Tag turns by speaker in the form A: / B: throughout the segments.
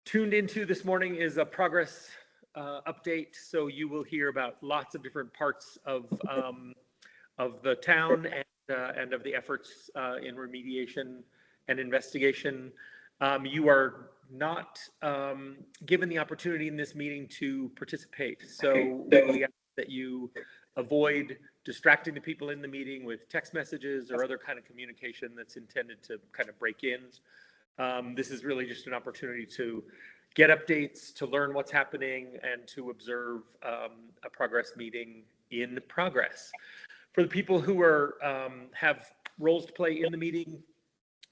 A: tuned into this morning is a progress update. So you will hear about lots of different parts of the town and of the efforts in remediation and investigation. You are not given the opportunity in this meeting to participate. So we ask that you avoid distracting the people in the meeting with text messages or other kind of communication that's intended to kind of break in. This is really just an opportunity to get updates, to learn what's happening, and to observe a progress meeting in progress. For the people who are have roles to play in the meeting,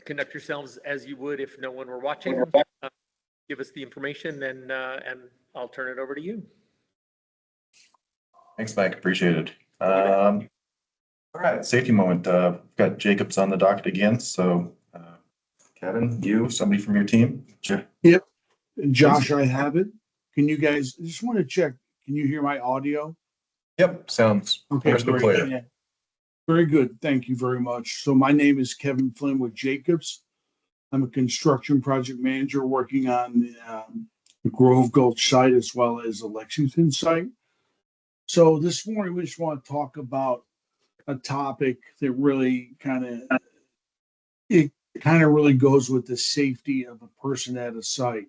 A: conduct yourselves as you would if no one were watching. Give us the information, and I'll turn it over to you.
B: Thanks, Mike. Appreciate it. All right, safety moment. We've got Jacobs on the docket again. So, Kevin, you, somebody from your team? Sure.
C: Yep. Josh, I have it. Can you guys, I just want to check, can you hear my audio?
B: Yep, sounds crystal clear.
C: Yeah. Very good. Thank you very much. So my name is Kevin Flynn with Jacobs. I'm a construction project manager working on the Grove Gulch site as well as the Lexington site. So this morning we just want to talk about a topic that really kind of really goes with the safety of a person at a site.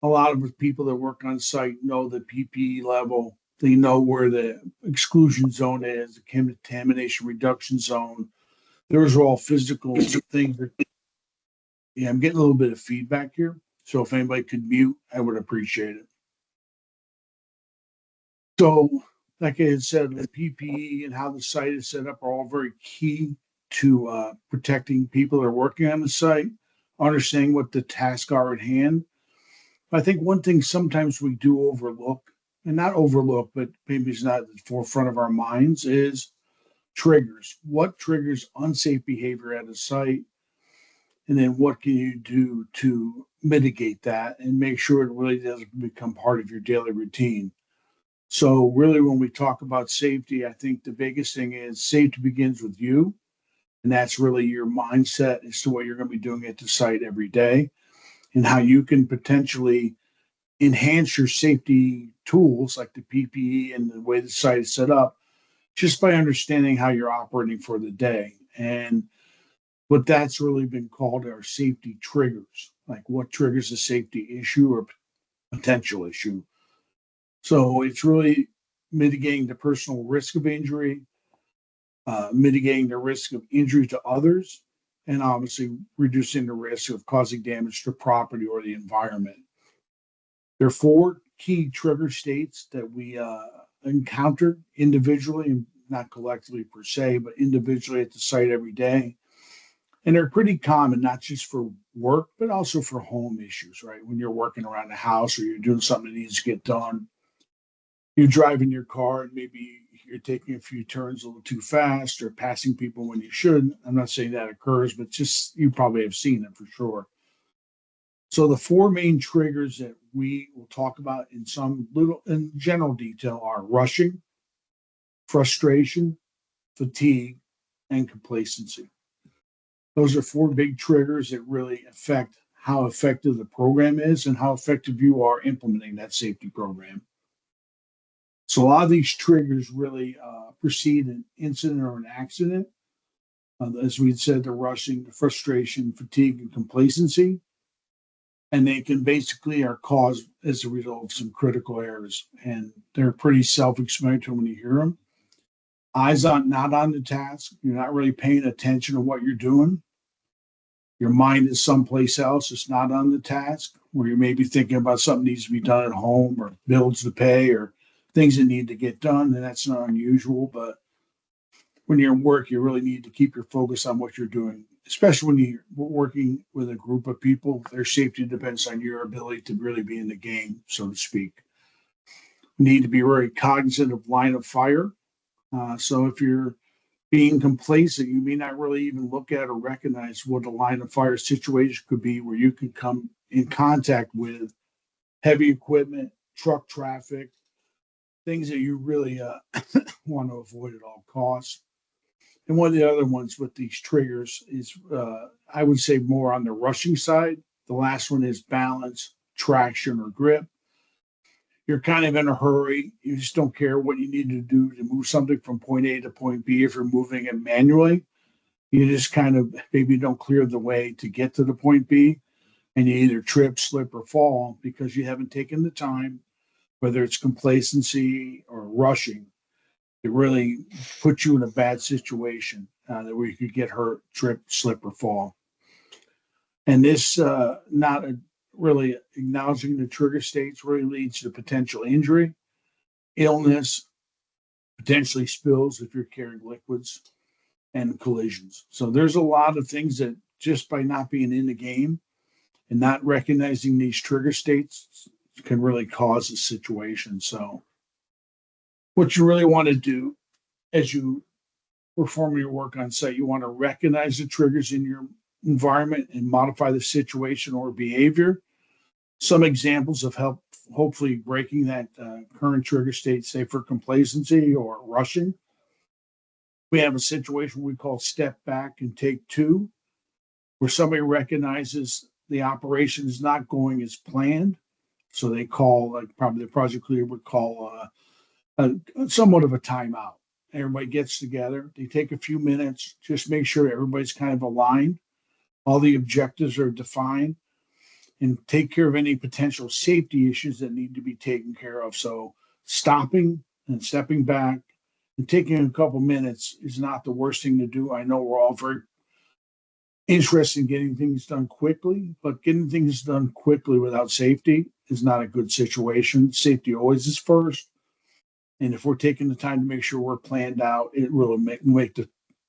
C: A lot of the people that work on site know the PPE level. They know where the exclusion zone is, the contamination reduction zone. Those are all physical things. Yeah, I'm getting a little bit of feedback here. So if anybody could mute, I would appreciate it. So like I had said, the PPE and how the site is set up are all very key to protecting people that are working on the site, understanding what the tasks are at hand. I think one thing sometimes we do overlook, and not overlook, but maybe it's not at the forefront of our minds, is triggers. What triggers unsafe behavior at a site? And then what can you do to mitigate that and make sure it really doesn't become part of your daily routine? So really, when we talk about safety, I think the biggest thing is safety begins with you. And that's really your mindset as to what you're going to be doing at the site every day and how you can potentially enhance your safety tools like the PPE and the way the site is set up just by understanding how you're operating for the day. And what that's really been called are safety triggers, like what triggers a safety issue or potential issue. So it's really mitigating the personal risk of injury, mitigating the risk of injury to others, and obviously reducing the risk of causing damage to property or the environment. There are 4 key trigger states that we encounter individually, and not collectively per se, but individually at the site every day. And they're pretty common, not just for work, but also for home issues, right? When you're working around the house or you're doing something that needs to get done, you're driving your car and maybe you're taking a few turns a little too fast or passing people when you shouldn't. I'm not saying that occurs, but just you probably have seen it for sure. So the 4 main triggers that we will talk about in general detail are rushing, frustration, fatigue, and complacency. Those are 4 big triggers that really affect how effective the program is and how effective you are implementing that safety program. So a lot of these triggers really precede an incident or an accident. As we said, the rushing, the frustration, fatigue, and complacency. And they can basically are caused as a result of some critical errors. And they're pretty self-explanatory when you hear them. Eyes not on the task. You're not really paying attention to what you're doing. Your mind is someplace else. It's not on the task, where you may be thinking about something needs to be done at home or bills to pay or things that need to get done. And that's not unusual. But when you're in work, you really need to keep your focus on what you're doing, especially when you're working with a group of people. Their safety depends on your ability to really be in the game, so to speak. You need to be very cognizant of line of fire. So if you're being complacent, you may not really even look at or recognize what a line of fire situation could be, where you can come in contact with heavy equipment, truck traffic, things that you really want to avoid at all costs. And one of the other ones with these triggers is, I would say, more on the rushing side, The last one is balance, traction, or grip. You're kind of in a hurry. You just don't care what you need to do to move something from point A to point B. If you're moving it manually, you just kind of maybe don't clear the way to get to the point B, and you either trip, slip, or fall because you haven't taken the time, whether it's complacency or rushing. It really puts you in a bad situation where you could get hurt, trip, slip, or fall. And this not really acknowledging the trigger states really leads to potential injury, illness, potentially spills if you're carrying liquids, and collisions. So there's a lot of things that just by not being in the game and not recognizing these trigger states can really cause a situation. So what you really want to do as you perform your work on site, you want to recognize the triggers in your environment and modify the situation or behavior. Some examples of help, hopefully breaking that current trigger state, say for complacency or rushing. We have a situation we call step back and take two, where somebody recognizes the operation is not going as planned. So they call, like probably the project leader would call somewhat of a timeout. Everybody gets together. They take a few minutes, just make sure everybody's kind of aligned. All the objectives are defined and take care of any potential safety issues that need to be taken care of. So stopping and stepping back and taking a couple minutes is not the worst thing to do. I know we're all very interested in getting things done quickly, but getting things done quickly without safety is not a good situation. Safety always is first. And if we're taking the time to make sure we're planned out, it will make the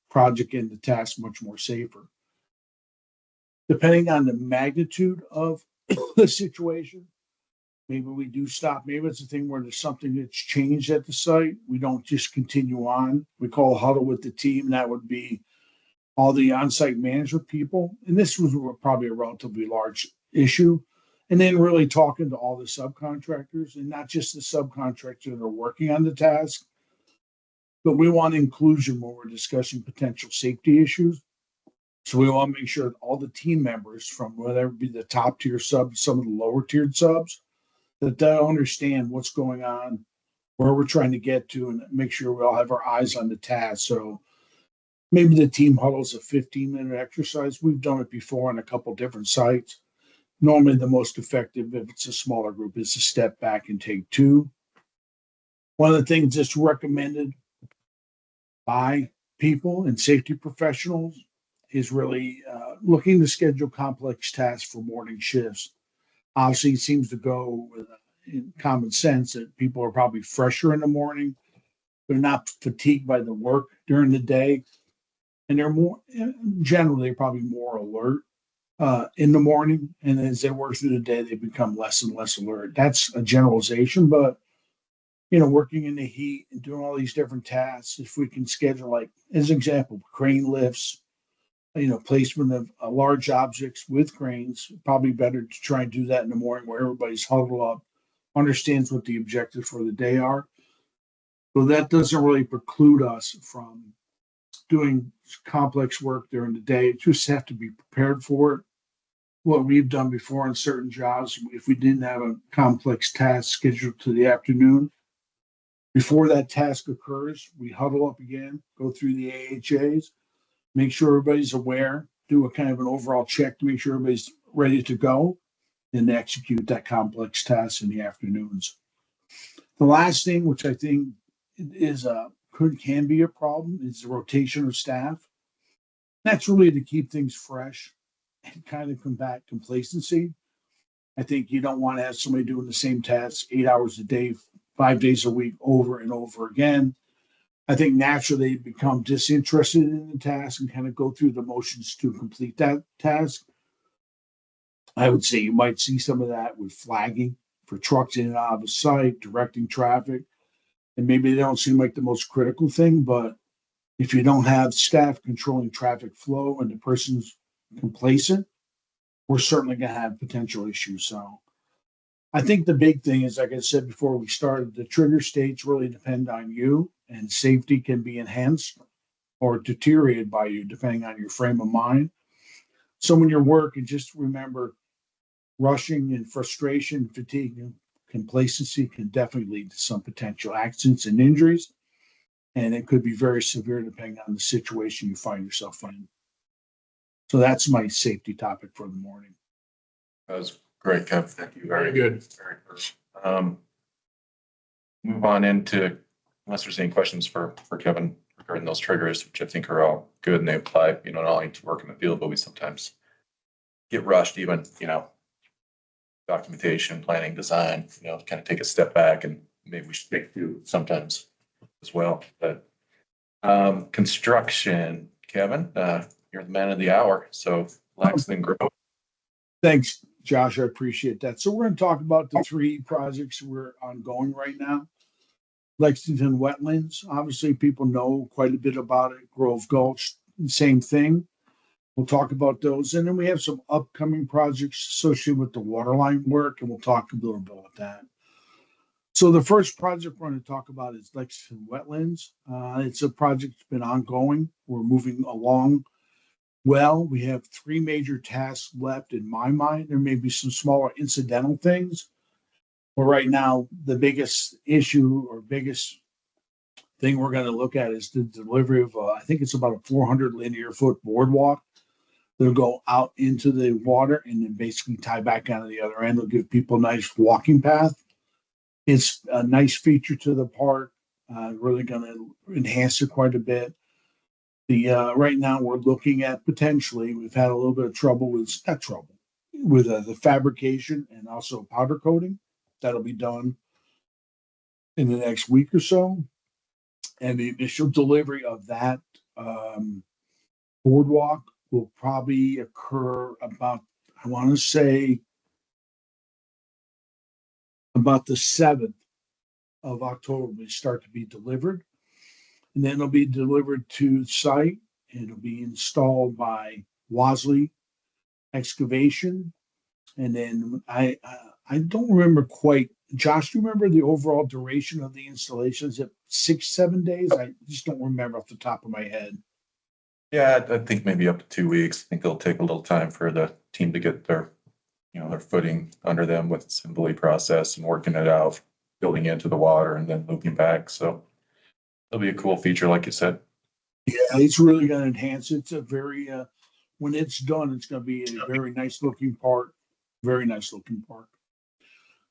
C: project and the task much more safer. Depending on the magnitude of the situation, maybe we do stop. Maybe it's a thing where there's something that's changed at the site. We don't just continue on. We call a huddle with the team. That would be all the on-site management people. And this was probably a relatively large issue. And then really talking to all the subcontractors, and not just the subcontractors that are working on the task, but we want inclusion when we're discussing potential safety issues. So we want to make sure that all the team members, from whether it be the top tier subs, some of the lower tiered subs, that they understand what's going on, where we're trying to get to, and make sure we all have our eyes on the task. So maybe the team huddle is a 15-minute exercise. We've done it before on a couple different sites. Normally the most effective, if it's a smaller group, is to step back and take two. One of the things that's recommended by people and safety professionals is really looking to schedule complex tasks for morning shifts. Obviously, it seems to go with in common sense that people are probably fresher in the morning. They're not fatigued by the work during the day. And they're more, generally, probably more alert in the morning. And as they work through the day, they become less and less alert. That's a generalization, but working in the heat and doing all these different tasks, if we can schedule, like, as an example, crane lifts, placement of large objects with cranes, probably better to try and do that in the morning where everybody's huddled up, understands what the objectives for the day are. So that doesn't really preclude us from doing complex work during the day. You just have to be prepared for it. What we've done before on certain jobs, if we didn't have a complex task scheduled to the afternoon, before that task occurs, we huddle up again, go through the AHAs, make sure everybody's aware, do a kind of an overall check to make sure everybody's ready to go, and execute that complex task in the afternoons. The last thing, which I think is can be a problem, is the rotation of staff. That's really to keep things fresh and kind of combat complacency. I think you don't want to have somebody doing the same task 8 hours a day, 5 days a week, over and over again. I think naturally they become disinterested in the task and kind of go through the motions to complete that task. I would say you might see some of that with flagging for trucks in and out of a site, directing traffic. And maybe they don't seem like the most critical thing, but if you don't have staff controlling traffic flow and the person's complacent, we're certainly going to have potential issues. So I think the big thing is, like I said before we started, the trigger states really depend on you, and safety can be enhanced or deteriorated by you depending on your frame of mind. So when you're working, just remember, Rushing and frustration, fatigue, and complacency can definitely lead to some potential accidents and injuries, and it could be very severe depending on the situation you find yourself in. So that's my safety topic for the morning.
B: That was great, Kev. Thank you.
C: Very good.
B: Very good. Move on into, unless there's any questions for Kevin regarding those triggers, which I think are all good and they apply, not only to work in the field, but we sometimes get rushed even, documentation, planning, design, kind of take a step back, and maybe we should take two sometimes as well. But construction, Kevin, you're the man of the hour, so Langston Grove.
C: Thanks, Josh. I appreciate that. So we're going to talk about the three projects we're ongoing right now. Lexington Wetlands, obviously people know quite a bit about it. Grove Gulch, same thing. We'll talk about those. And then we have some upcoming projects associated with the waterline work, and we'll talk a little bit about that. So the first project we're going to talk about is Lexington Wetlands. It's a project that's been ongoing. We're moving along well. We have three major tasks left in my mind. There may be some smaller incidental things. But right now, the biggest issue or biggest thing we're going to look at is the delivery of, I think it's about a 400 linear foot boardwalk. They'll go out into the water and then basically tie back onto the other end. They'll give people a nice walking path. It's a nice feature to the park. Really going to enhance it quite a bit. Right now we're looking at potentially, we've had a little bit of trouble with, the fabrication and also powder coating. That'll be done in the next week or so. And the initial delivery of that boardwalk will probably occur about, I want to say, about the 7th of October, will start to be delivered. And then it'll be delivered to site. It'll be installed by Wasley Excavation. And then I don't remember quite. Josh, do you remember the overall duration of the installation? Is it 6-7 days? I just don't remember off the top of my head.
B: Yeah, I think maybe up to 2 weeks. I think it'll take a little time for the team to get their footing under them with assembly process and working it out, building into the water and then looping back. So it'll be a cool feature, like you said.
C: Yeah, it's really going to enhance it. It's a very, when it's done, it's going to be a very nice looking park. Very nice looking park.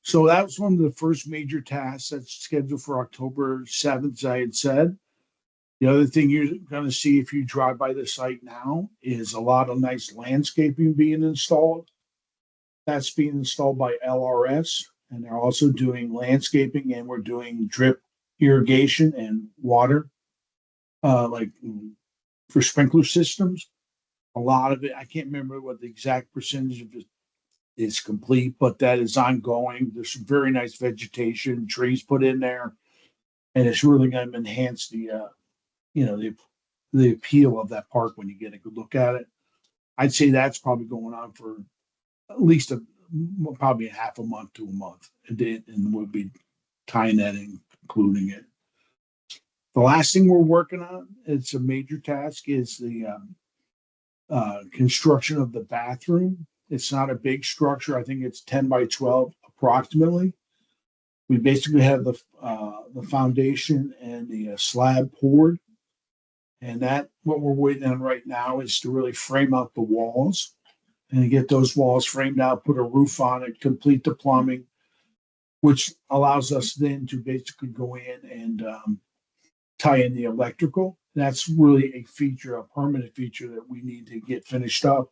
C: So that was one of the first major tasks that's scheduled for October 7th, as I had said. The other thing you're going to see if you drive by the site now is a lot of nice landscaping being installed. That's being installed by LRS, and they're also doing landscaping, and we're doing drip irrigation and water, like for sprinkler systems. A lot of it, I can't remember what the exact percentage of it is complete, but that is ongoing. There's some very nice vegetation, trees put in there, and it's really going to enhance the appeal of that park when you get a good look at it. I'd say that's probably going on for at least probably a half a month to a month, and we'll be tying that in, including it. The last thing we're working on, it's a major task, is the construction of the bathroom. It's not a big structure. I think it's 10 by 12 approximately. We basically have the foundation and the slab poured. And that, what we're waiting on right now is to really frame out the walls and get those walls framed out, put a roof on it, complete the plumbing, which allows us then to basically go in and tie in the electrical. That's really a feature, a permanent feature that we need to get finished up.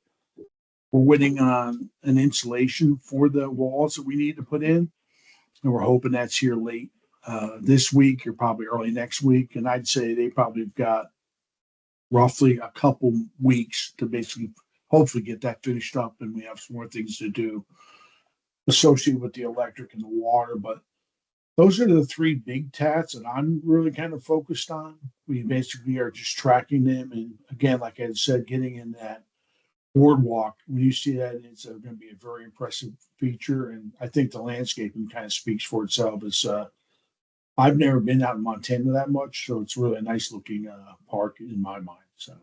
C: We're waiting on an insulation for the walls that we need to put in, and we're hoping that's here late this week or probably early next week. And I'd say they probably have got roughly a couple weeks to basically hopefully get that finished up, and we have some more things to do associated with the electric and the water. But those are the three big tasks that I'm really kind of focused on. We basically are just tracking them, and again, like I said, getting in that boardwalk. When you see that, it's going to be a very impressive feature, and I think the landscaping kind of speaks for itself. It's I've never been out in Montana that much, so it's really a nice looking park in my mind. So,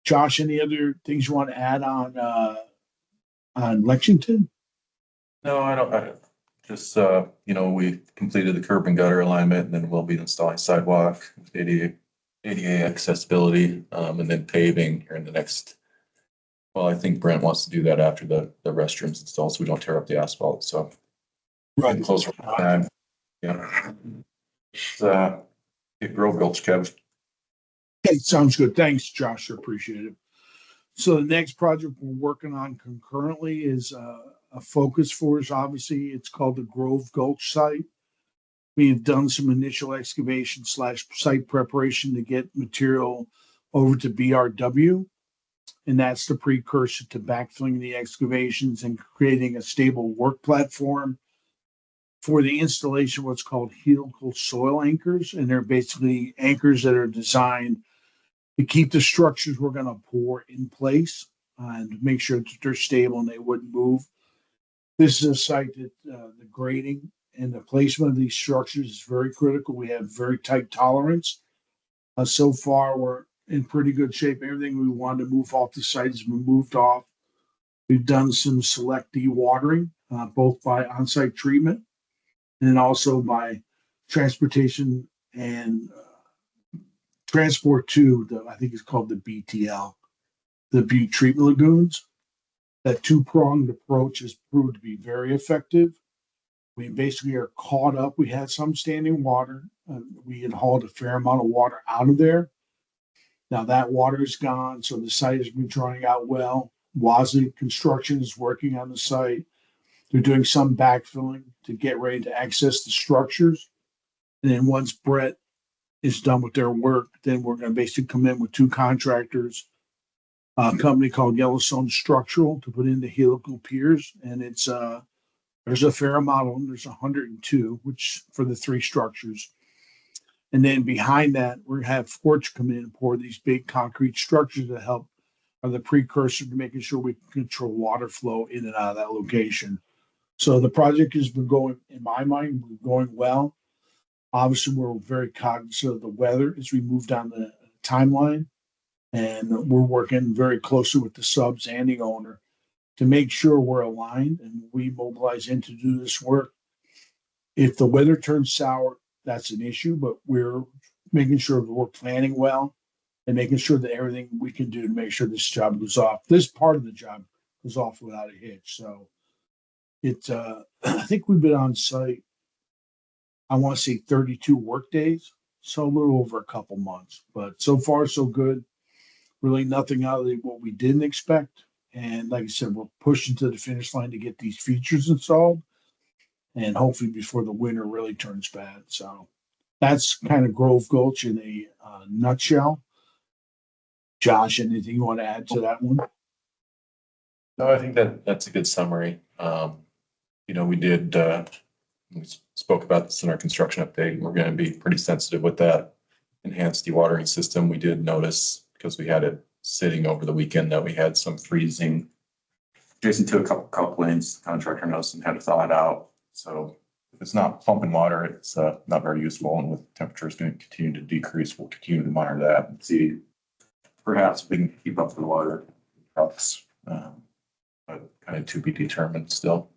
C: Josh, any other things you want to add on on Lexington?
B: No, I don't, just, we completed the curb and gutter alignment, and then we'll be installing sidewalk, ADA accessibility, and then paving here in the next. Well, I think Brent wants to do that after the restrooms installed, so we don't tear up the asphalt, so. Getting closer to time, yeah. It's, Grove Gulch, Kev.
C: Okay, sounds good. Thanks, Josh. I appreciate it. So the next project we're working on concurrently is a focus for us. Obviously, it's called the Grove Gulch site. We have done some initial excavation / site preparation to get material over to BRW. And that's the precursor to backfilling the excavations and creating a stable work platform for the installation of what's called helical soil anchors. And they're basically anchors that are designed to keep the structures we're going to pour in place and make sure that they're stable and they wouldn't move. This is a site that the grading and the placement of these structures is very critical. We have very tight tolerance. So far, we're in pretty good shape. Everything we wanted to move off the site has been moved off. We've done some select dewatering, both by on-site treatment and also by transportation and transport to I think it's called the BTL, the Butte Treatment Lagoons. That two-pronged approach has proved to be very effective. We basically are caught up. We had some standing water. We had hauled a fair amount of water out of there. Now that water is gone, so the site has been drying out well. Wasley Construction is working on the site. They're doing some backfilling to get ready to access the structures. And then once Brett is done with their work, then we're going to basically come in with two contractors, a company called Yellowstone Structural to put in the helical piers. And it's there's a fair amount of them. There's 102, which for the three structures. And then behind that, we're going to have Forge come in and pour these big concrete structures that help are the precursor to making sure we can control water flow in and out of that location. So the project has been going, in my mind, going well. Obviously, we're very cognizant of the weather as we move down the timeline. And we're working very closely with the subs and the owner to make sure we're aligned and we mobilize in to do this work. If the weather turns sour, that's an issue, but we're making sure that we're planning well and making sure that everything we can do to make sure this job goes off. This part of the job goes off without a hitch. So it's, I think we've been on site, I want to say 32 work days. So a little over a couple months, but so far so good. Really nothing out of what we didn't expect. And like I said, we're pushing to the finish line to get these features installed and hopefully before the winter really turns bad. So that's kind of Grove Gulch in a nutshell. Josh, anything you want to add to that one?
B: No, I think that's a good summary. We did, we spoke about this in our construction update. We're going to be pretty sensitive with that enhanced dewatering system. We did notice, because we had it sitting over the weekend, that we had some freezing adjacent to a couple lanes. The contractor noticed and had to thaw it out. So if it's not pumping water, it's not very useful. And with temperatures going to continue to decrease, we'll continue to monitor that and see perhaps we can keep up the water trucks, but kind of to be determined still.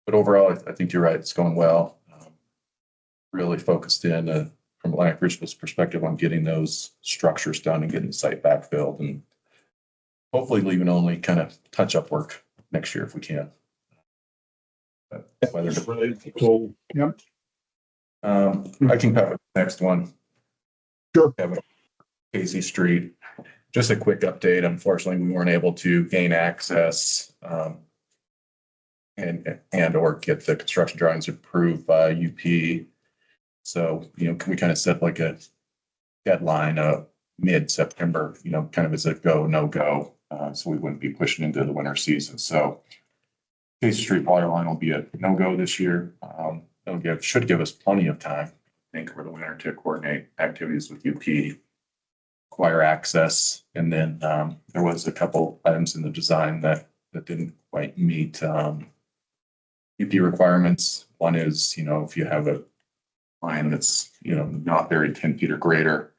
B: But overall, I think you're right. It's going well. Really focused in from Atlantic Richfield's perspective on getting those structures done and getting the site backfilled, and hopefully leaving only kind of touch-up work next year if we can. But whether
C: Cool. Yep.
B: I can cover the next one.
C: Sure.
B: Casey Street. Just a quick update. Unfortunately, we weren't able to gain access and or get the construction drawings approved by UP. So, can we kind of set like a deadline of mid-September, kind of as a go, no go, so we wouldn't be pushing into the winter season. So Casey Street water line will be a no-go this year. Should give us plenty of time, I think, over the winter to coordinate activities with UP, acquire access. And then there was a couple items in the design that didn't quite meet UP requirements. One is, if you have a line that's, not buried 10 feet or greater,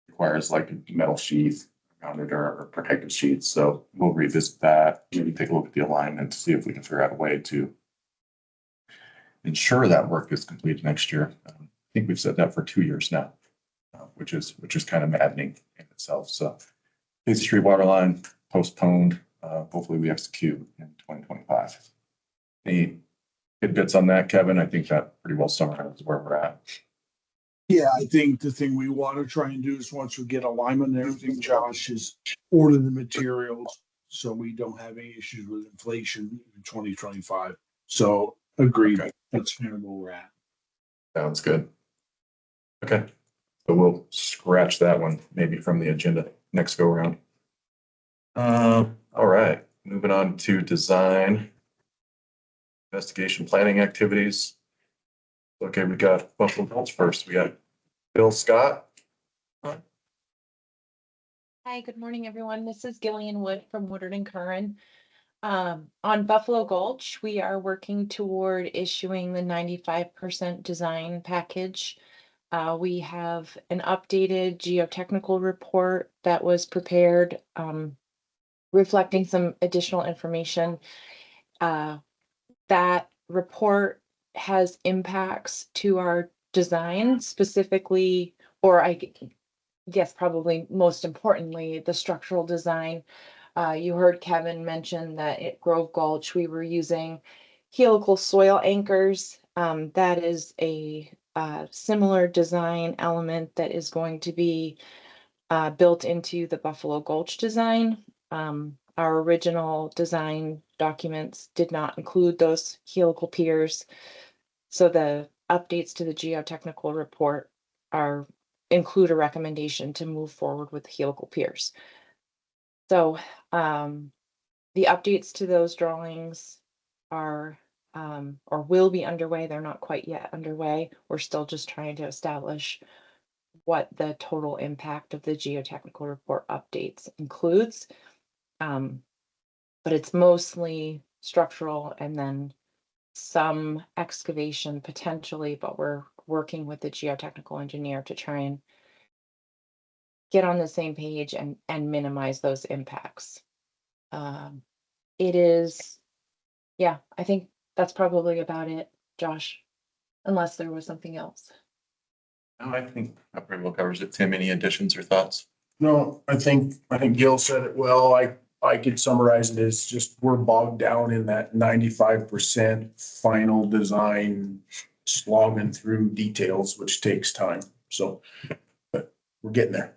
B: requires like a metal sheath, mounted our protective sheets. So we'll revisit that, maybe take a look at the alignment to see if we can figure out a way to ensure that work is completed next year. I think we've said that for 2 years now, which is kind of maddening in itself. So Casey Street water line postponed. Hopefully we execute in 2025. Any tidbits on that, Kevin? I think that pretty well summarizes where we're at.
C: Yeah, I think the thing we want to try and do is once we get alignment and everything, Josh, is order the materials so we don't have any issues with inflation in 2025. So agreed.
B: Okay.
C: That's kind of where we're at.
B: Sounds good. Okay, so we'll scratch that one maybe from the agenda next go around. All right, moving on to design, investigation, planning activities. Okay, we got Buffalo Gulch first. We got Bill Scott.
D: Hi, good morning, everyone. This is Gillian Wood from Woodard and Curran. On Buffalo Gulch, we are working toward issuing the 95% design package. We have an updated geotechnical report that was prepared, reflecting some additional information. That report has impacts to our design specifically, or I guess probably most importantly, the structural design. You heard Kevin mention that at Grove Gulch, we were using helical soil anchors. That is a similar design element that is going to be built into the Buffalo Gulch design. Our original design documents did not include those helical piers. So the updates to the geotechnical report include a recommendation to move forward with helical piers. So the updates to those drawings are or will be underway. They're not quite yet underway. We're still just trying to establish what the total impact of the geotechnical report updates includes. But it's mostly structural and then some excavation potentially, but we're working with the geotechnical engineer to try and get on the same page and minimize those impacts. It is, yeah, I think that's probably about it, Josh, unless there was something else.
B: No, I think that pretty well covers it. Tim, any additions or thoughts?
E: No, I think Gil said it well. I could summarize it as just we're bogged down in that 95% final design, slogging through details, which takes time. So, but we're getting there.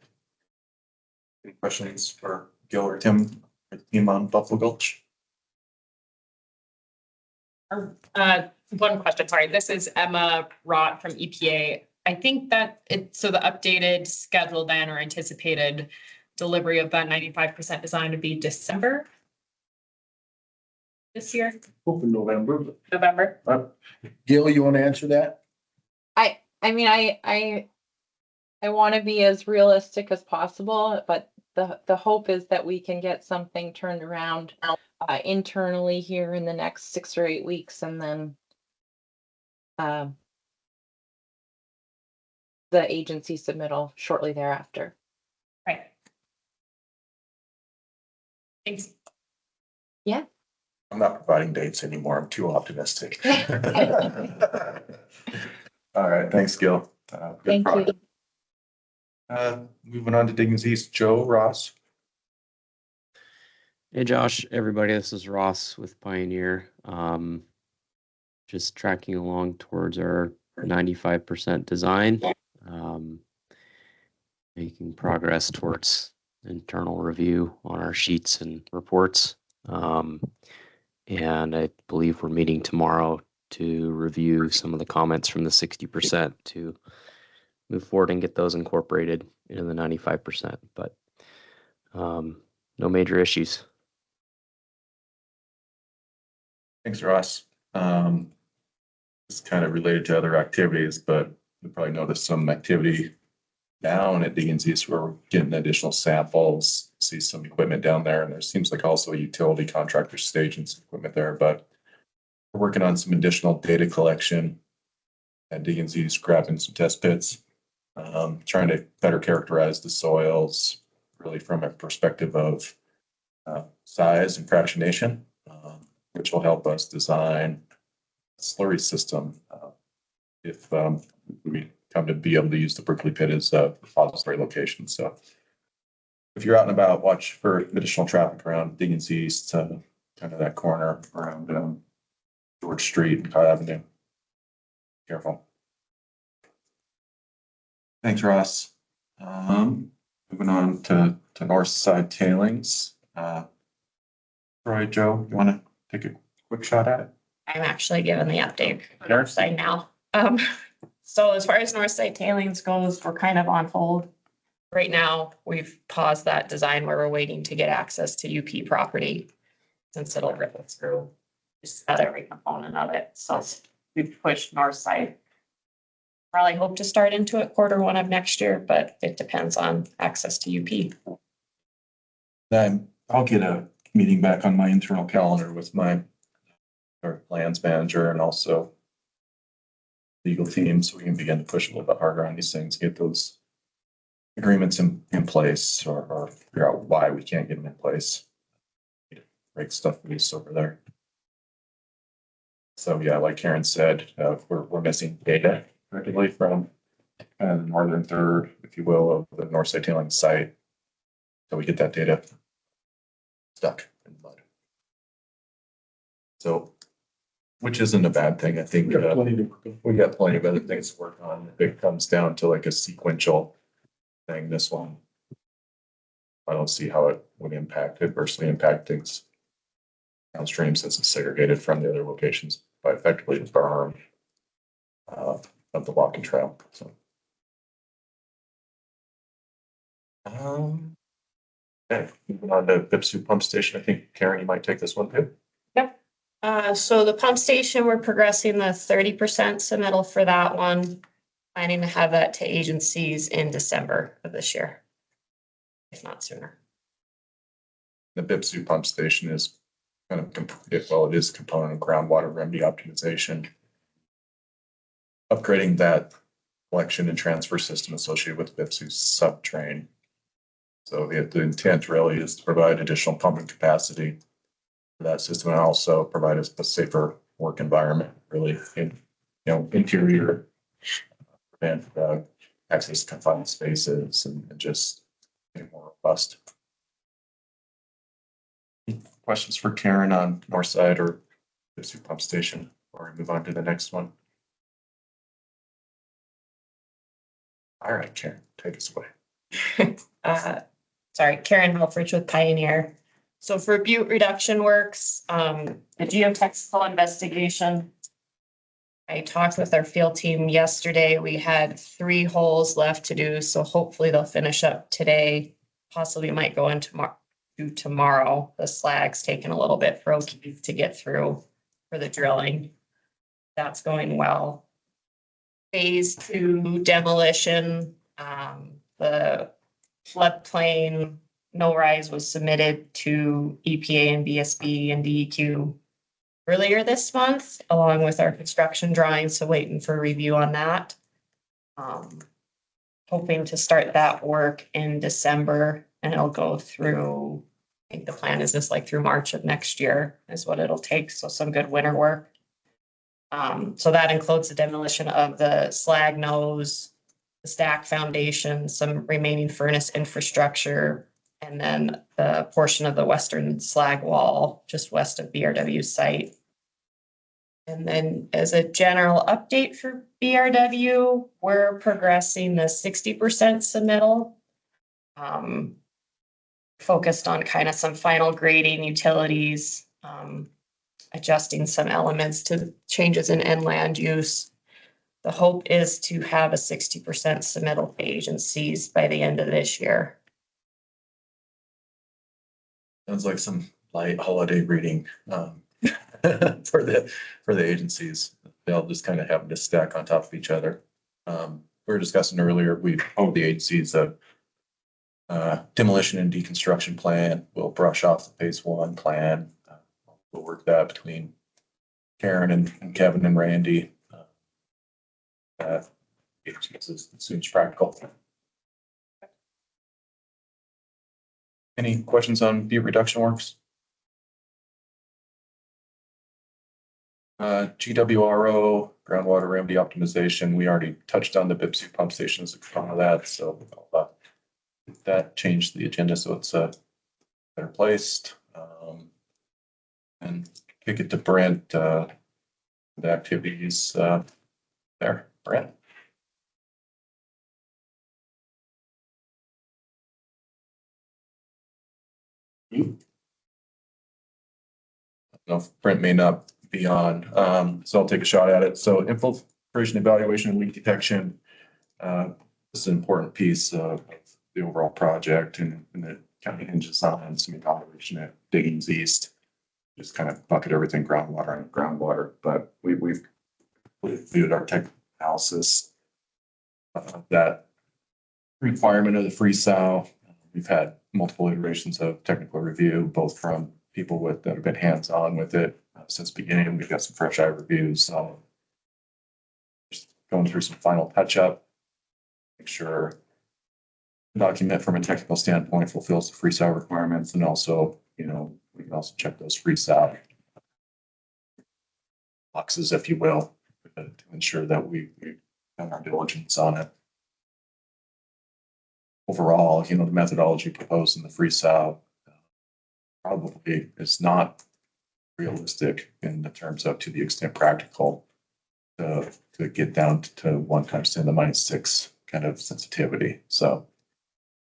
B: Any questions for Gil or Tim or the team on Buffalo Gulch?
F: One question, sorry. This is Emma Rott from EPA. I think that so the updated schedule then or anticipated delivery of that 95% design to be December this year?
E: Hoping November.
F: November?
E: Gil, you want to answer that?
D: I mean, I want to be as realistic as possible, but the hope is that we can get something turned around internally here in the next 6 or 8 weeks, and then the agency submittal shortly thereafter.
F: Right. Thanks.
D: Yeah.
B: I'm not providing dates anymore. I'm too optimistic. All right, thanks, Gil. Good
D: Thank
B: progress.
D: you.
B: Moving on to Diggins East, Joe Ross.
G: Hey Josh, everybody, this is Ross with Pioneer. Just tracking along towards our 95% design, making progress towards internal review on our sheets and reports. And I believe we're meeting tomorrow to review some of the comments from the 60% to move forward and get those incorporated into the 95%, but no major issues.
B: Thanks, Ross. It's kind of related to other activities, but you probably noticed some activity down at Diggins East where we're getting additional samples, see some equipment down there, and there seems like also a utility contractor staging some equipment there, but we're working on some additional data collection at Diggins East, grabbing some test pits, trying to better characterize the soils, really from a perspective of size and fractionation, which will help us design a slurry system if we come to be able to use the Berkeley pit as a repository location. So if you're out and about, watch for additional traffic around Diggins East, kind of that corner around George Street and Cobb Avenue. Careful. Thanks, Ross. Moving on to north side tailings. Roy, Joe, you want to take a quick shot at it?
F: I'm actually giving the update for north side now. So as far as north side tailings goes, we're kind of on hold. Right now, we've paused that design where we're waiting to get access to UP property since it'll ripple through just about every component of it. So we've pushed north side. Probably hope to start into it Q1 of next year, but it depends on access to UP.
B: I'll get a meeting back on my internal calendar with our plans manager and also legal team, so we can begin to push a little bit harder on these things, get those agreements in place or figure out why we can't get them in place. Break stuff loose over there. So yeah, like Karen said, we're missing data particularly from the northern third, if you will, of the north side tailing site. So we get that data stuck in the mud. So, which isn't a bad thing. I think we got plenty of other things to work on. If it comes down to like a sequential thing, this one, I don't see how it would adversely impact things downstream since it's segregated from the other locations by effectively the berm of the walking trail. So, okay, moving on to BPSOU pump station. I think Karen, you might take this one too.
F: Yep. So the pump station, we're progressing the 30% submittal for that one. Planning to have that to agencies in December of this year, if not sooner.
B: The BPSOU pump station is kind of, it is a component of groundwater remedy optimization. Upgrading that collection and transfer system associated with BPSOU subtrain. So the intent really is to provide additional pumping capacity for that system and also provide a safer work environment, really, interior, prevent access to confined spaces and just make more robust. Questions for Karen on north side or BPSOU pump station before we move on to the next one? All right, Karen, take us away.
F: Sorry, Karen Helfrich with Pioneer. So for Butte reduction works, the geotechnical investigation, I talked with our field team yesterday. We had 3 holes left to do, so hopefully they'll finish up today. Possibly might go into tomorrow. The slag's taken a little bit for O'Keefe to get through for the drilling. That's going well. Phase 2 demolition, the floodplain no rise was submitted to EPA and BSB and DEQ earlier this month, along with our construction drawings. So waiting for review on that. Hoping to start that work in December, and it'll go through, I think the plan is just like through March of next year is what it'll take. So some good winter work. So that includes the demolition of the slag nose, the stack foundation, some remaining furnace infrastructure, and then the portion of the western slag wall just west of BRW's site. And then as a general update for BRW, we're progressing the 60% submittal. Focused on kind of some final grading utilities, adjusting some elements to changes in end land use. The hope is to have a 60% submittal to agencies by the end of this year.
B: Sounds like some light holiday reading for the agencies. They'll just kind of have this stack on top of each other. We were discussing earlier, we owe the agencies a demolition and deconstruction plan. We'll brush off the phase 1 plan. We'll work that between Karen and Kevin and Randy. As soon as practical. Any questions on Butte reduction works? GWRO, groundwater remedy optimization, we already touched on the BPSOU pump stations in front of that, so that changed the agenda, so it's better placed. And kick it to Brent, the activities there, Brent. No, Brent may not be on, so I'll take a shot at it. So infiltration evaluation and leak detection. This is an important piece of the overall project, and it kind of hinges on some evaluation at Diggings East. Just kind of bucket everything groundwater and groundwater, but we've viewed our tech analysis of that requirement of the BPSOU. We've had multiple iterations of technical review, both from people that have been hands-on with it since the beginning. We've got some fresh eye reviews, so just going through some final touch-up, make sure the document from a technical standpoint fulfills the BPSOU requirements, and also, we can also check those BPSOU boxes, if you will, to ensure that we've done our diligence on it. Overall, the methodology proposed in the BPSOU probably is not realistic in the terms of, to the extent practical, to get down to 1 × 10⁻⁶ kind of sensitivity. So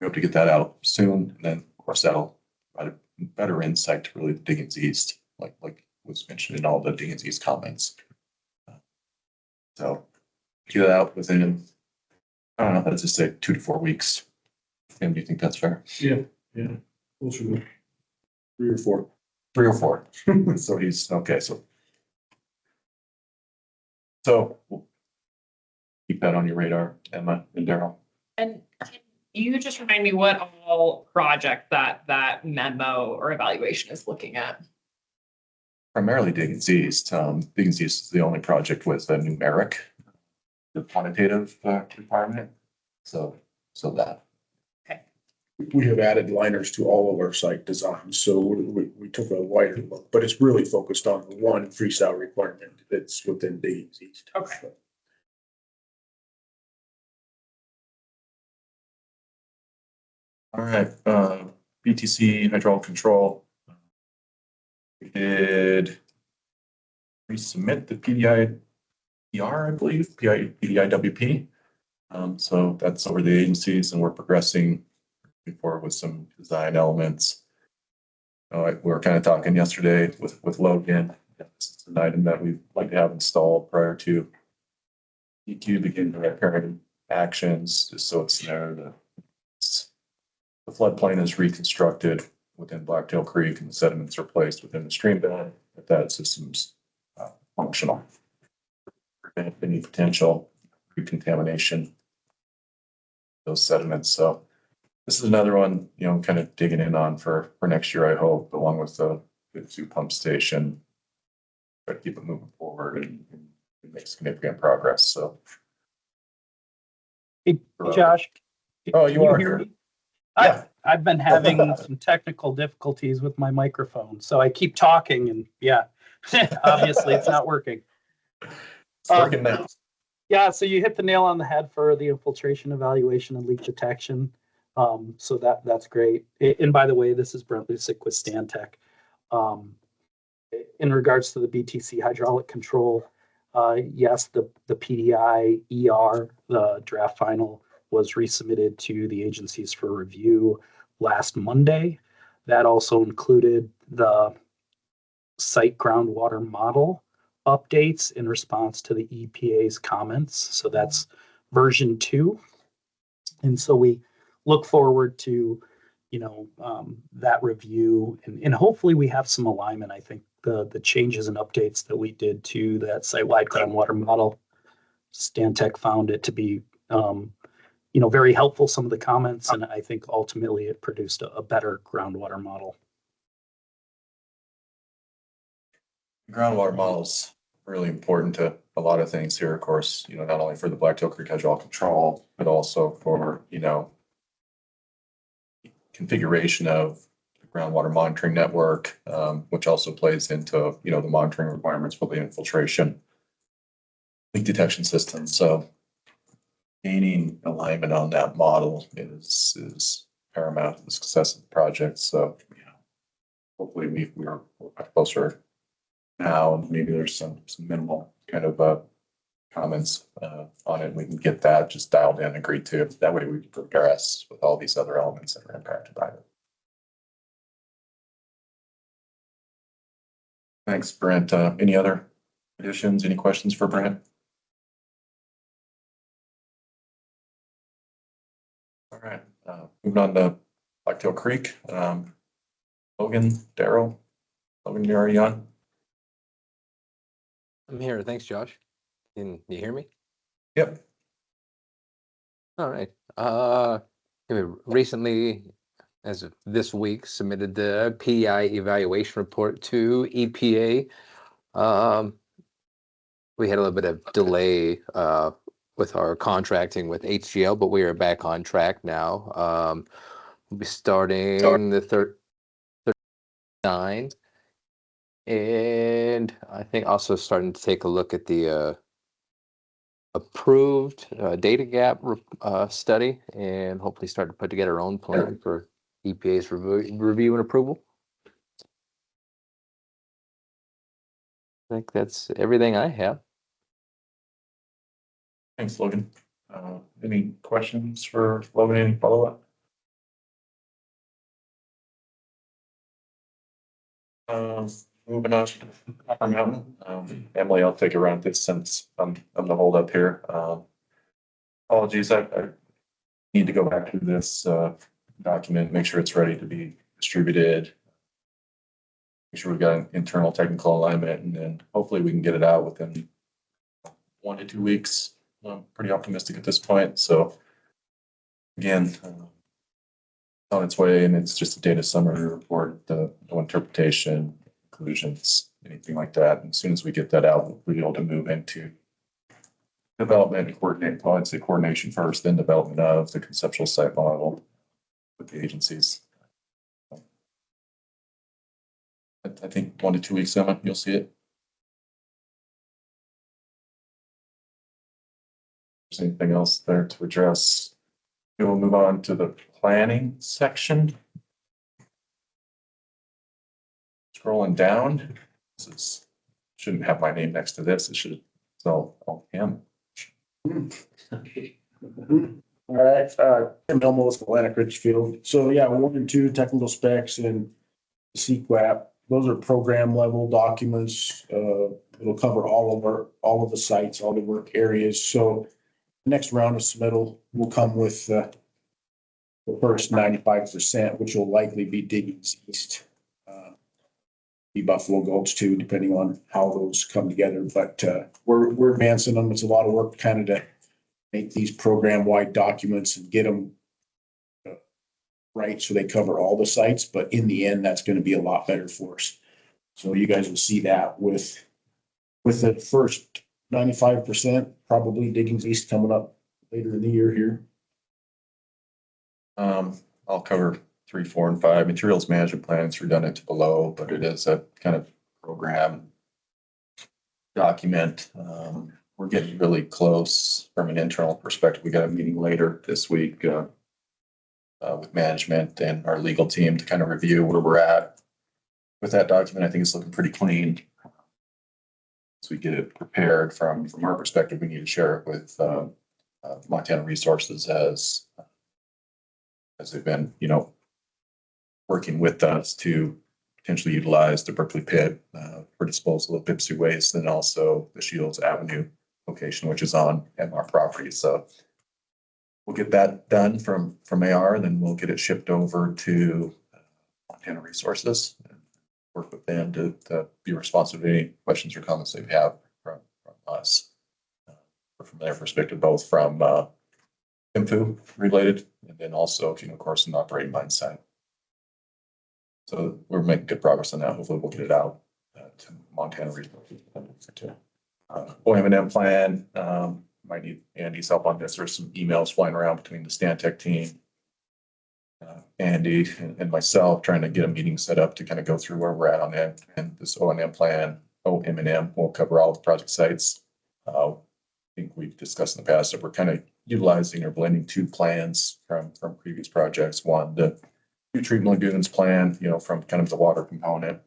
B: we hope to get that out soon, and then of course that'll provide a better insight to really the Diggings East, like was mentioned in all the Diggings East comments. So get it out within, I don't know, let's just say 2 to 4 weeks. Tim, do you think that's fair?
E: Yeah. Closer to 3 or 4.
B: 3 or 4. So he's okay. So we'll keep that on your radar, Emma and Daryl.
F: And can you just remind me what all project that memo or evaluation is looking at?
B: Primarily Diggings East. Diggings East is the only project with a numeric, the quantitative requirement. So that.
E: We have added liners to all of our site designs, so we took a wider look, but it's really focused on the one BPSOU requirement that's within Diggings East.
F: Okay.
B: All right, BTC hydraulic control. We did resubmit the PDI-PR, I believe, PDI-WP. So that's over the agencies, and we're progressing forward with some design elements. We were kind of talking yesterday with Logan. This is an item that we'd like to have installed prior to EQ begin preparing actions, just so it's there. The floodplain is reconstructed within Blacktail Creek, and the sediments are placed within the stream bed. That system's functional. Prevent any potential recontamination of those sediments. So this is another one, kind of digging in on for next year, I hope, along with the BPSOU pump station. Try to keep it moving forward and make significant progress. So,
H: Hey, Josh.
B: Oh, you are
H: hear
B: here.
H: me?
B: Yeah.
H: I've been having some technical difficulties with my microphone, so I keep talking, and obviously it's not working.
B: It's working now.
H: Yeah, so you hit the nail on the head for the infiltration evaluation and leak detection. So that's great. And by the way, this is Brent Lusick with Stantec. In regards to the BTC hydraulic control, yes, the PDI ER, the draft final, was resubmitted to the agencies for review last Monday. That also included the site groundwater model updates in response to the EPA's comments. So that's version 2. And so we look forward to, that review, and hopefully we have some alignment. I think the changes and updates that we did to that site-wide groundwater model, Stantec found it to be, very helpful, some of the comments, and I think ultimately it produced a better groundwater model.
B: Groundwater models really important to a lot of things here, of course, not only for the Blacktail Creek hydraulic control, but also for, configuration of groundwater monitoring network, which also plays into, the monitoring requirements for the infiltration leak detection system. So gaining alignment on that model is paramount to the success of the project. So, hopefully we're closer now, and maybe there's some minimal kind of comments on it. We can get that just dialed in, agreed to. That way we can progress with all these other elements that are impacted by it. Thanks, Brent. Any other additions, any questions for Brent? All right, moving on to Blacktail Creek. Logan, Daryl. Logan, you already on?
I: I'm here. Thanks, Josh. Can you hear me?
B: Yep.
I: All right. Recently, as of this week, submitted the PEI evaluation report to EPA. We had a little bit of delay with our contracting with HGL, but we are back on track now. We'll be starting the 39, and I think also starting to take a look at the approved data gap study, and hopefully start to put together our own plan for EPA's review and approval. I think that's everything I have.
B: Thanks, Logan. Any questions for Logan? Any follow-up? Moving on to Copper Mountain. Emily, I'll take a run at this since I'm the holdup here. Apologies, I need to go back through this document, make sure it's ready to be distributed. Make sure we've got an internal technical alignment, and then hopefully we can get it out within 1 to 2 weeks. I'm pretty optimistic at this point. So again, on its way, and it's just a data summary report, no interpretation, conclusions, anything like that. And as soon as we get that out, we'll be able to move into development and coordinate. Well, I'd say coordination first, then development of the conceptual site model with the agencies. I think 1 to 2 weeks, Emma, you'll see it. Is there anything else there to address? We'll move on to the planning section. Scrolling down, shouldn't have my name next to this. It should, it's all him.
E: All right, Tim Elmo with Atlantic Richfield. So yeah, 1 and 2 technical specs and CQAP. Those are program level documents. It'll cover all of the sites, all the work areas. So the next round of submittal will come with the first 95%, which will likely be Diggings East. Be Buffalo Gulch too, depending on how those come together. But we're advancing them. It's a lot of work kind of to make these program-wide documents and get them right so they cover all the sites. But in the end, that's going to be a lot better for us. So you guys will see that with the first 95%, probably Diggings East coming up later in the year here.
B: I'll cover 3, 4, and 5. Materials management plan is redundant to below, but it is a kind of program document. We're getting really close from an internal perspective. We got a meeting later this week with management and our legal team to kind of review where we're at with that document. I think it's looking pretty clean. So we get it prepared from our perspective. We need to share it with Montana Resources as they've been, working with us to potentially utilize the Berkeley pit for disposal of BPSOU waste, and also the Shields Avenue location, which is on MR property. So we'll get that done from AR, and then we'll get it shipped over to Montana Resources and work with them to be responsive to any questions or comments they have from us, from their perspective, both from info related, and then also, of course, an operating mindset. So we're making good progress on that. Hopefully we'll get it out to Montana Resources. O&M plan, might need Andy's help on this. There's some emails flying around between the Stantec team Andy and myself trying to get a meeting set up to kind of go through where we're at on that and this O&M plan. O&M will cover all the project sites. I think we've discussed in the past that we're kind of utilizing or blending two plans from previous projects. One, the two treatment lagoons plan, from kind of the water component,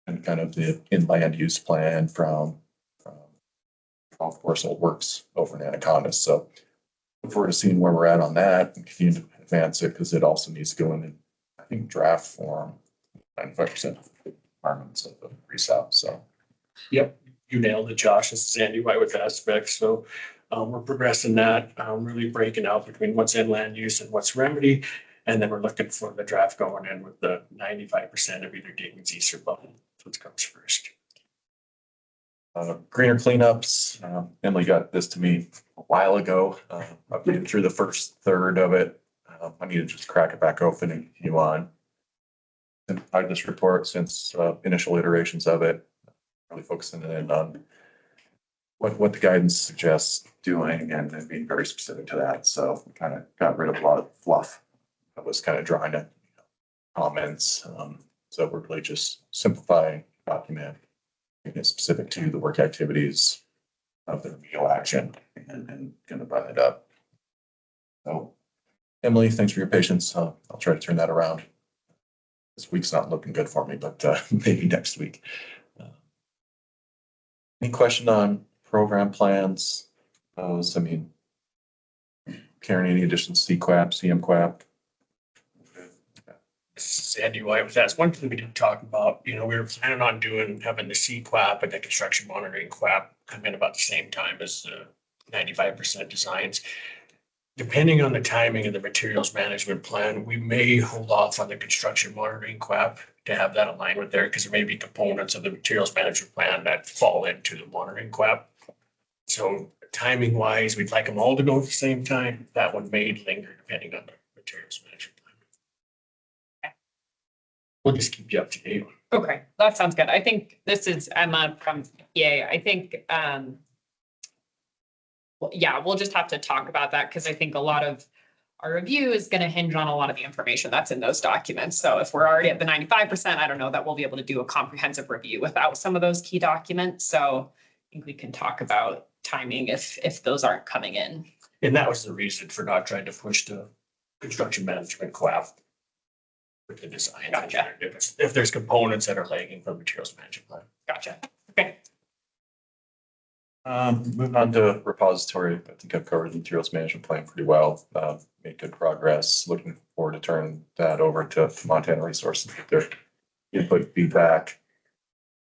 B: and kind of the inland use plan from golf course old works over in Anaconda. So look forward to seeing where we're at on that and continue to advance it, because it also needs to go in, I think, draft form, 95% requirements of the pre-sal. So
J: Yep, you nailed it, Josh. This is Andy White with Aspects. So we're progressing that, really breaking out between what's inland use and what's remedy. And then we're looking for the draft going in with the 95% of either Diggins East or Button. That's what comes first.
B: greener cleanups. Emily got this to me a while ago. I've been through the first third of it. I need to just crack it back open and continue on. And I this report since initial iterations of it, really focusing in on what the guidance suggests doing and being very specific to that. So we kind of got rid of a lot of fluff that was kind of drawing to comments. So we're really just simplifying document, making it specific to the work activities of the remedial action and going to button it up. So Emily, thanks for your patience. I'll try to turn that around. This week's not looking good for me, but maybe next week. Any question on program plans? Those, I mean, Karen, any additions, CQAP, CMQAP?
J: This is Andy White with that. One thing we didn't talk about, we were planning on having the CQAP and the construction monitoring QAP come in about the same time as the 95% designs. Depending on the timing of the materials management plan, we may hold off on the construction monitoring QAP to have that aligned with there, because there may be components of the materials management plan that fall into the monitoring QAP. So timing wise, we'd like them all to go at the same time. That one may linger depending on the materials management plan. We'll just keep you up to date.
F: Okay, that sounds good. I think this is Emma from EA. I think, well, yeah, we'll just have to talk about that, because I think a lot of our review is going to hinge on a lot of the information that's in those documents. So if we're already at the 95%, I don't know that we'll be able to do a comprehensive review without some of those key documents. So I think we can talk about timing if those aren't coming in.
J: And that was the reason for not trying to push the construction management QAP with the design.
F: Gotcha.
J: If there's components that are lagging from materials management plan.
F: Gotcha. Okay.
B: Moving on to repository, I think I've covered the materials management plan pretty well. Made good progress. Looking forward to turn that over to Montana Resources with their input feedback.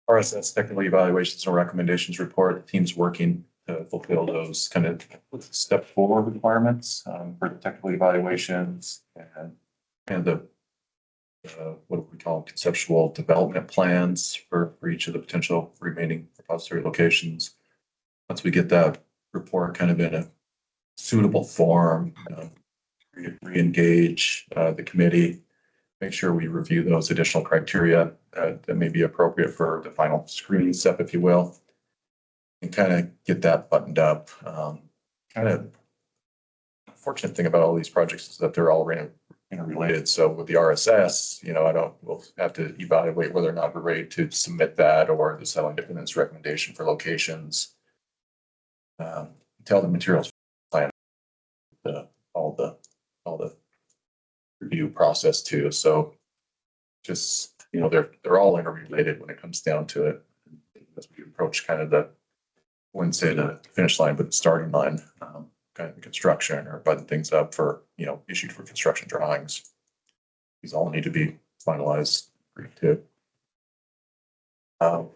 B: RSS technical evaluations and recommendations report. The team's working to fulfill those kind of step forward requirements for the technical evaluations and the what do we call them, conceptual development plans for each of the potential remaining repository locations. Once we get that report kind of in a suitable form, re-engage the committee, make sure we review those additional criteria that may be appropriate for the final screening step, if you will, and kind of get that buttoned up. Kind of fortunate thing about all these projects is that they're all interrelated. So with the RSS, we'll have to evaluate whether or not we're ready to submit that or the settling dependence recommendation for locations. Tell the materials plan all the review process too. So just they're all interrelated when it comes down to it as we approach kind of the, I wouldn't say the finish line, but the starting line, kind of the construction or button things up for issued for construction drawings. These all need to be finalized too.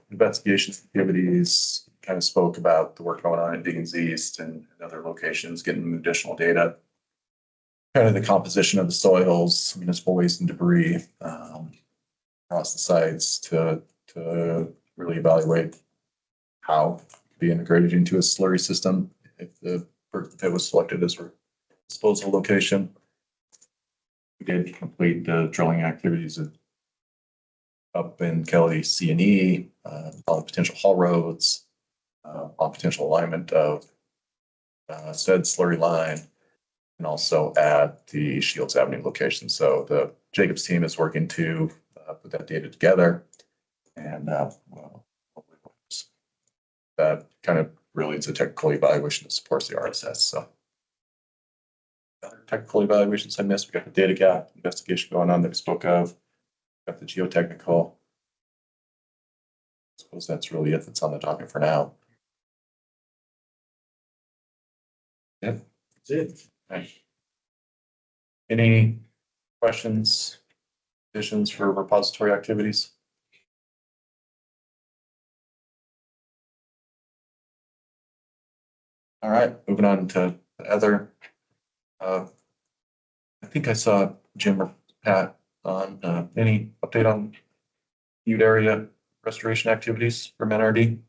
B: Investigations activities. Kind of spoke about the work going on at Diggins East and other locations, getting additional data, kind of the composition of the soils, municipal waste and debris across the sites to really evaluate how to be integrated into a slurry system if it was selected as a disposal location. We did complete the drilling activities up in Kelly C&E on potential haul roads. On potential alignment of said slurry line, and also at the Shields Avenue location. So the Jacobs team is working to put that data together, and well, that kind of really is a technical evaluation that supports the RSS. So other technical evaluations I missed. We got the data gap investigation going on that we spoke of. We got the geotechnical. I suppose that's really it that's on the docket for now. Yeah, that's it. Right. Any questions, additions for repository activities? All right, moving on to the other. I think I saw Jim or Pat on any update on Butte area restoration activities from NRD?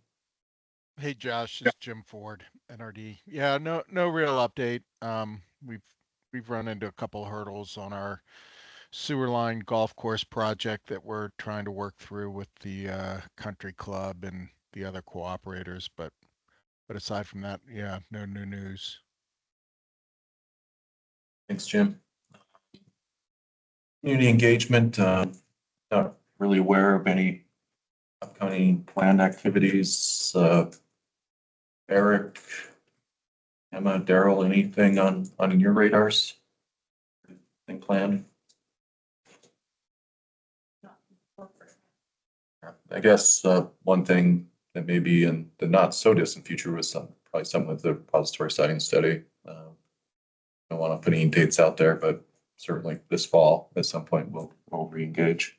K: Hey Josh, it's Jim Ford, NRD. Yeah, no real update. We've run into a couple of hurdles on our sewer line golf course project that we're trying to work through with the country club and the other cooperators, but aside from that, yeah, no new news.
B: Thanks, Jim. Community engagement, not really aware of any upcoming planned activities. Eric, Emma, Daryl, anything on your radars? Anything planned? I guess one thing that may be in the not so distant future was probably some with the repository siting study. Don't want to put any dates out there, but certainly this fall at some point we'll re-engage.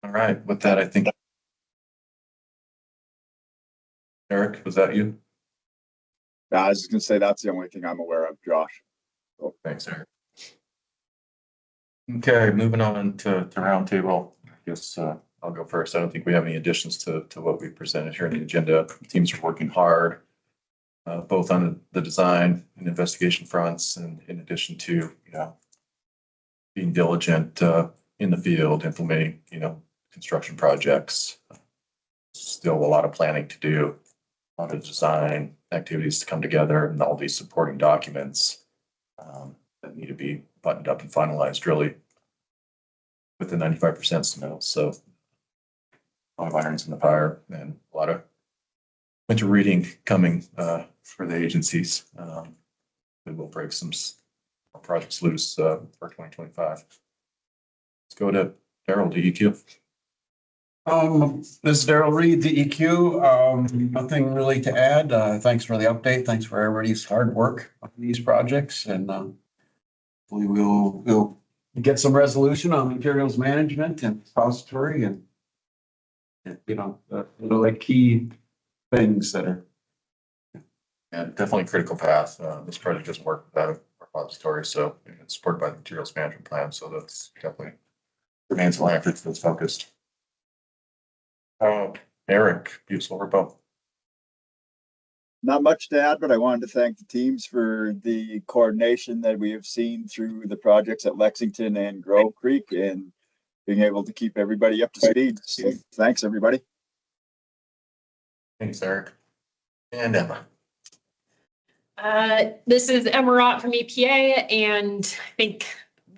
B: All right, with that, I think. Eric, was that you?
L: I was just gonna say that's the only thing I'm aware of, Josh.
B: Oh, thanks, Eric. Okay, moving on to roundtable. I guess I'll go first. I don't think we have any additions to what we presented here in the agenda. Teams are working hard, both on the design and investigation fronts, and in addition to being diligent in the field, implementing construction projects. Still a lot of planning to do, a lot of design activities to come together, and all these supporting documents that need to be buttoned up and finalized really with the 95% submittal. So a lot of irons in the fire and a lot of winter reading coming for the agencies. We will break some projects loose for 2025. Let's go to Daryl, DEQ.
M: This is Daryl Reed, DEQ. Nothing really to add. Thanks for the update. Thanks for everybody's hard work on these projects, and hopefully we'll get some resolution on materials management and repository and like key things that are.
B: Yeah, definitely a critical path. This project doesn't work without a repository, so it's supported by the materials management plan. So that's definitely remains a line that's focused. Eric, beautiful report.
L: Not much to add, but I wanted to thank the teams for the coordination that we have seen through the projects at Lexington and Grove Creek and being able to keep everybody up to speed. So thanks, everybody.
B: Thanks, Eric. And Emma.
F: This is Emma Rott from EPA, and I think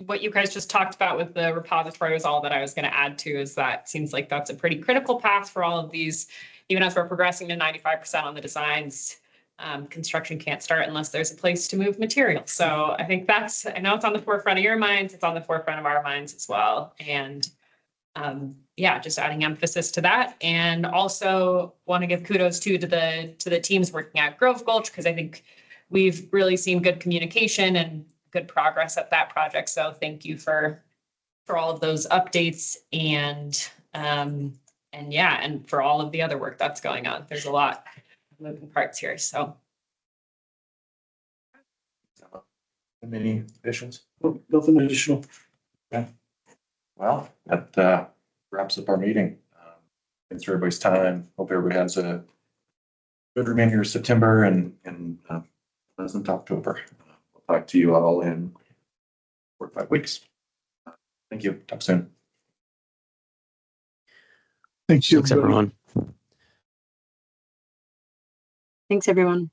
F: what you guys just talked about with the repository was all that I was going to add to, is that seems like that's a pretty critical path for all of these. Even as we're progressing to 95% on the designs, construction can't start unless there's a place to move material. So I think I know it's on the forefront of your minds, it's on the forefront of our minds as well. And yeah, just adding emphasis to that. And also want to give kudos to the teams working at Grove Gulch, because I think we've really seen good communication and good progress at that project. So thank you for all of those updates and yeah, and for all of the other work that's going on. There's a lot of moving parts here, so.
B: Any additions?
E: Nothing additional.
B: Okay. Well, that wraps up our meeting. Thanks for everybody's time. Hope everybody has a good remainder of September and pleasant October. We'll talk to you all in 4 to 5 weeks. Thank you. Talk soon.
C: Thanks,
G: Thanks, everyone.
N: Thanks, everyone.